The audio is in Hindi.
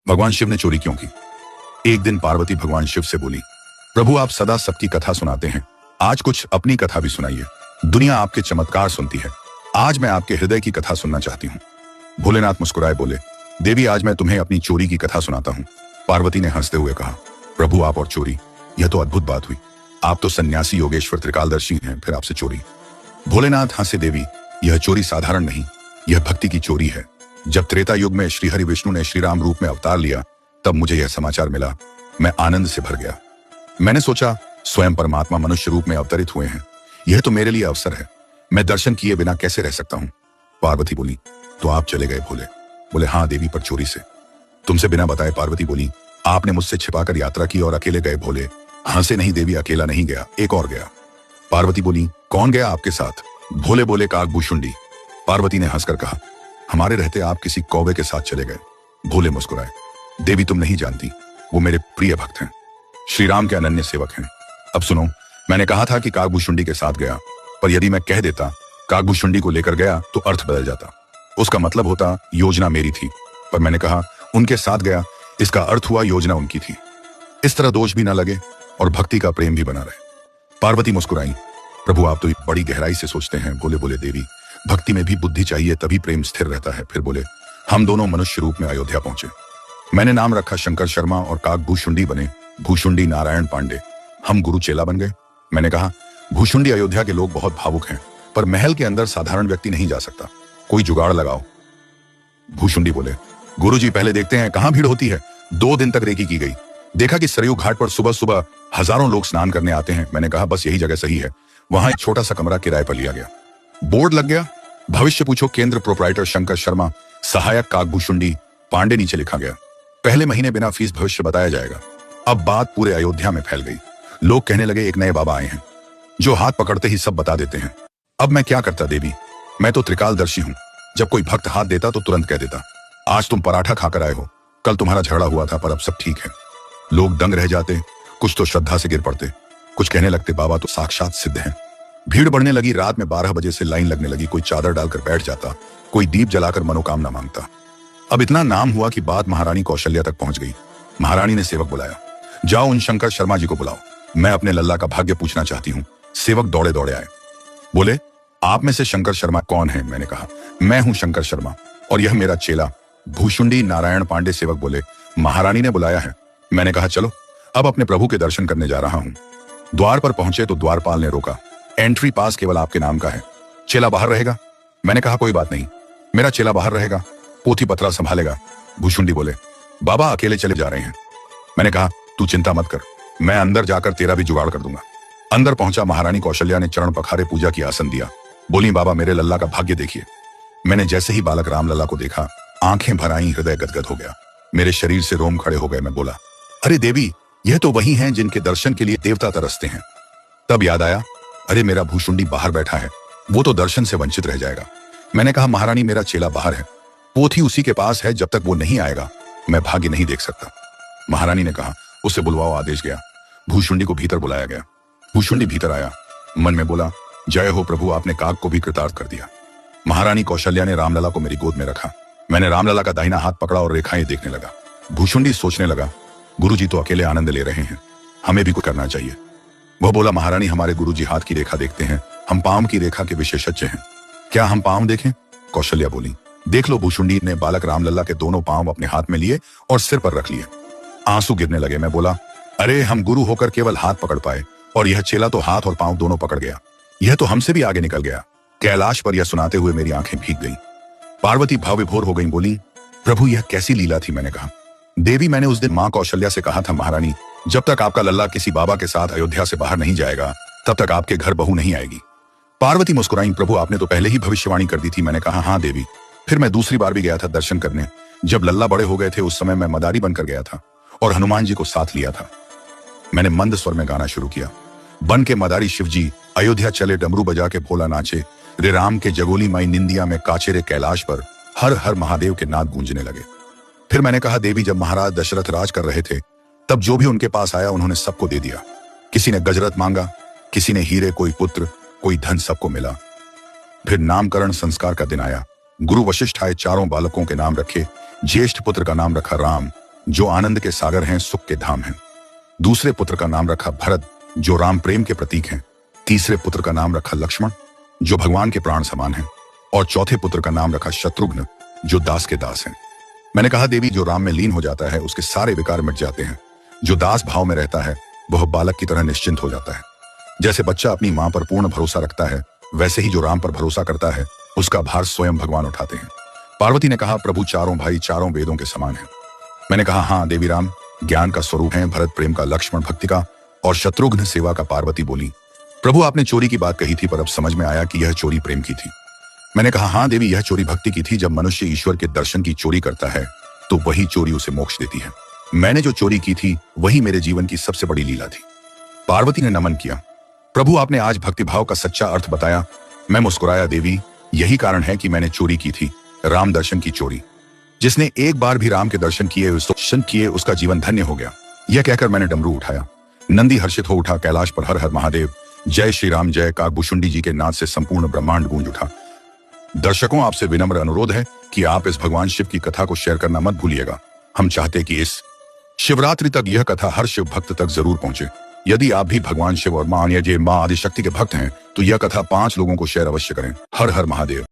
भगवान शिव ने चोरी क्यों की? एक दिन पार्वती भगवान शिव से बोली, प्रभु आप सदा सबकी कथा सुनाते हैं, आज कुछ अपनी कथा भी सुनाइए। दुनिया आपके चमत्कार सुनती है, आज मैं आपके हृदय की कथा सुनना चाहती हूँ। भोलेनाथ मुस्कुराए बोले, देवी आज मैं तुम्हें अपनी चोरी की कथा सुनाता हूँ। पार्वती ने हंसते हुए कहा, प्रभु आप और चोरी, यह तो अद्भुत बात हुई। आप तो सन्यासी योगेश्वर त्रिकालदर्शी हैं, फिर आपसे चोरी। भोलेनाथ हंसे, देवी यह चोरी साधारण नहीं, यह भक्ति की चोरी है। जब त्रेता युग में श्री हरि विष्णु ने श्री राम रूप में अवतार लिया, तब मुझे यह समाचार मिला। मैं आनंद से भर गया। मैंने सोचा स्वयं परमात्मा मनुष्य रूप में अवतरित हुए हैं, यह तो मेरे लिए अवसर है, मैं दर्शन किए बिना कैसे रह सकता हूँ। पार्वती बोली, तो आप चले गए? भोले बोले, हाँ देवी, पर चोरी से, तुमसे बिना बताए। पार्वती बोली, आपने मुझसे छिपाकर यात्रा की और अकेले गए? भोले हंसे, नहीं देवी, अकेला नहीं गया, एक और गया। पार्वती बोली, कौन गया आपके साथ? भोले बोले, काकभूषुंडी। पार्वती ने हंसकर कहा, हमारे रहते आप किसी कौवे के साथ चले गए। भोले मुस्कुराए, देवी तुम नहीं जानती, वो मेरे प्रिय भक्त हैं, श्री राम के अनन्य सेवक हैं। अब सुनो, मैंने कहा था कि काकभूषुंडी के साथ गया, पर यदि मैं कह देता काकभूषुंडी को लेकर गया तो अर्थ बदल जाता, उसका मतलब होता योजना मेरी थी, पर मैंने कहा उनके साथ गया, इसका अर्थ हुआ योजना उनकी थी। इस तरह दोष भी ना लगे और भक्ति का प्रेम भी बना रहे। पार्वती मुस्कुराई, प्रभु आप तो बड़ी गहराई से सोचते हैं। भोले बोले, देवी भक्ति में भी बुद्धि चाहिए, तभी प्रेम स्थिर रहता है। फिर बोले, हम दोनों मनुष्य रूप में अयोध्या पहुंचे। मैंने नाम रखा शंकर शर्मा और काकभूषुंडी बने भूषुंडी नारायण पांडे। हम गुरु चेला बन गए। मैंने कहा, भूषुंडी अयोध्या के लोग बहुत भावुक हैं, पर महल के अंदर साधारण व्यक्ति नहीं जा सकता, कोई जुगाड़ लगाओ। भूषुंडी बोले, गुरुजी पहले देखते हैं कहां भीड़ होती है। 2 दिन तक रेकी की गई, देखा कि सरयू घाट पर सुबह सुबह हजारों लोग स्नान करने आते हैं। मैंने कहा बस यही जगह सही है। वहां एक छोटा सा कमरा किराए पर लिया गया, बोर्ड लग गया, भविष्य पूछो केंद्र प्रोपराइटर शंकर शर्मा, सहायक काकभूषुंडी पांडे नीचे लिखा गया। पहले महीने बिना फीस भविष्य बताया जाएगा। अब बात पूरे अयोध्या में फैल गई। लोग कहने लगे एक नए बाबा आए हैं जो हाथ पकड़ते ही सब बता देते हैं। अब मैं क्या करता देवी, मैं तो त्रिकालदर्शी हूं, जब कोई भक्त हाथ देता तो तुरंत कह देता, आज तुम पराठा खाकर आए हो, कल तुम्हारा झगड़ा हुआ था, पर अब सब ठीक है। लोग दंग रह जाते, कुछ तो श्रद्धा से गिर पड़ते, कुछ कहने लगते बाबा तो साक्षात सिद्ध हैं। भीड़ बढ़ने लगी, रात में 12 बजे से लाइन लगने लगी। कोई चादर डालकर बैठ जाता, कोई दीप जलाकर मनोकामना मांगता। अब इतना नाम हुआ कि बात महारानी कौशल्या तक पहुंच गई। महारानी ने सेवक बुलाया, जाओ उन शंकर शर्मा जी को बुलाओ, मैं अपने लल्ला का भाग्य पूछना चाहती हूँ। सेवक दौड़े दौड़े आए, बोले आप में से शंकर शर्मा कौन है? मैंने कहा मैं हूं शंकर शर्मा और यह मेरा चेला भूषुंडी नारायण पांडे। सेवक बोले, महारानी ने बुलाया है। मैंने कहा चलो, अब अपने प्रभु के दर्शन करने जा रहा हूं। द्वार पर पहुंचे तो द्वारपाल ने रोका, एंट्री पास केवल आपके नाम का है, चेला बाहर रहेगा। मैंने कहा कोई बात नहीं, मेरा चेला बाहर रहेगा, पोथी पत्रा संभालेगा। भूषुंडी बोले, बाबा अकेले चले जा रहे हैं। मैंने कहा तू चिंता मत कर, मैं अंदर जाकर तेरा भी जुगाड़ कर दूंगा। अंदर पहुंचा, महारानी कौशल्या ने चरण पखारे, पूजा की आसन दिया। बोली, बाबा मेरे लल्ला का भाग्य देखिए। मैंने जैसे ही बालक राम लल्ला को देखा, आंखें भर आईं, हृदय गदगद हो गया, मेरे शरीर से रोम खड़े हो गए। मैं बोला, अरे देवी यह तो वही हैं जिनके दर्शन के लिए देवता तरसते हैं। तब याद आया, अरे मेरा भूषुंडी बाहर बैठा है, वो तो दर्शन से वंचित रह जाएगा। मैंने कहा महारानी मेरा चेला बाहर है, पोथी उसी के पास है, जब तक वो नहीं आएगा मैं भाग्य नहीं देख सकता। महारानी ने कहा उसे बुलवाओ। आदेश गया, भूषुंडी को भीतर बुलाया गया। भूषुंडी भीतर आया, मन में बोला, जय हो प्रभु, आपने काक को भी कृतार्थ कर दिया। महारानी कौशल्या ने रामलला को मेरी गोद में रखा। मैंने रामलला का दाहिना हाथ पकड़ा और रेखाएं देखने लगा। भूषुंडी सोचने लगा, गुरुजी तो अकेले आनंद ले रहे हैं, हमें भी कुछ करना चाहिए। वह बोला, महारानी हमारे गुरुजी हाथ की रेखा देखते हैं, हम पांव की रेखा के विशेषज्ञ हैं, क्या हम पांव देखें? कौशल्या बोली, देख लो। भूषुंडी ने बालक रामलला के दोनों पांव अपने हाथ में लिए और सिर पर रख लिए। आंसू गिरने लगे। मैं बोला, अरे हम गुरु होकर केवल हाथ पकड़ पाए और यह चेला तो हाथ और पांव दोनों पकड़ गया, यह तो हमसे भी आगे निकल गया। कैलाश पर यह सुनाते हुए मेरी आंखें भीग गईं। पार्वती भाव विभोर हो गई, बोली, प्रभु यह कैसी लीला थी? मैंने कहा, देवी मैंने उस दिन मां कौशल्या से कहा था, महारानी जब तक आपका लल्ला किसी बाबा के साथ अयोध्या से बाहर नहीं जाएगा तब तक आपके घर बहू नहीं आएगी। पार्वती मुस्कुराई, प्रभु आपने तो पहले ही भविष्यवाणी कर दी थी। मैंने कहा, हाँ देवी। फिर मैं दूसरी बार भी गया था दर्शन करने, जब लल्ला बड़े हो गए थे, उस समय मैं मदारी बनकर गया था और हनुमान जी को साथ लिया था। मैंने मंद स्वर में गाना शुरू किया, बन के मदारी शिवजी अयोध्या चले, डमरू बजा के भोला नाचे, रे राम के जगोली माई निंदिया में काचे रे कैलाश पर, हर हर महादेव के नाद गूंजने लगे। फिर मैंने कहा, देवी जब महाराज दशरथ राज कर रहे थे तब जो भी उनके पास आया उन्होंने सबको दे दिया। किसी ने गजरत मांगा, किसी ने हीरे, कोई पुत्र, कोई धन, सबको मिला। फिर नामकरण संस्कार का दिन आया। गुरु वशिष्ठ आए, चारों बालकों के नाम रखे। ज्येष्ठ पुत्र का नाम रखा राम, जो आनंद के सागर हैं, सुख के धाम हैं। दूसरे पुत्र का नाम रखा भरत, जो राम प्रेम के प्रतीक हैं। तीसरे पुत्र का नाम रखा लक्ष्मण, जो भगवान के प्राण समान हैं। और चौथे पुत्र का नाम रखा शत्रुघ्न, जो दास के दास हैं। मैंने कहा, देवी, जो राम में लीन हो जाता है उसके सारे विकार मिट जाते हैं। जो दास भाव में रहता है वह बालक की तरह निश्चिंत हो जाता है। जैसे बच्चा अपनी मां पर पूर्ण भरोसा रखता है, वैसे ही जो राम पर भरोसा करता है उसका भार स्वयं भगवान उठाते हैं। पार्वती ने कहा, प्रभु चारों भाई चारों वेदों के समान हैं। मैंने कहा, हाँ देवी, राम ज्ञान का स्वरूप है, भरत प्रेम का, लक्ष्मण भक्ति का और शत्रुघ्न सेवा का। पार्वती बोली, प्रभु आपने चोरी की बात कही थी, पर अब समझ में आया कि यह चोरी प्रेम की थी। मैंने कहा, हाँ देवी, यह चोरी भक्ति की थी। जब मनुष्य ईश्वर के दर्शन की चोरी करता है तो वही चोरी उसे मोक्ष देती है। मैंने जो चोरी की थी वही मेरे जीवन की सबसे बड़ी लीला थी। पार्वती ने नमन किया, प्रभु आपने आज भक्तिभाव का सच्चा अर्थ बताया। मैं मुस्कुराया, देवी यही कारण है कि मैंने चोरी की थी, राम दर्शन की चोरी। जिसने एक बार भी राम के दर्शन किए उसका जीवन धन्य हो गया। यह कहकर मैंने डमरू उठाया। नंदी हर्षित हो उठा। कैलाश पर हर हर महादेव, जय श्री राम जय। काकभूषुंडी जी के नाद से संपूर्ण ब्रह्मांड गूंज उठा। दर्शकों, आपसे विनम्र अनुरोध है कि आप इस भगवान शिव की कथा को शेयर करना मत भूलिएगा। हम चाहते कि इस शिवरात्रि तक यह कथा हर शिव भक्त तक जरूर पहुंचे। यदि आप भी भगवान शिव और मां आदिशक्ति के भक्त हैं तो यह कथा 5 लोगों को शेयर अवश्य करें। हर हर महादेव।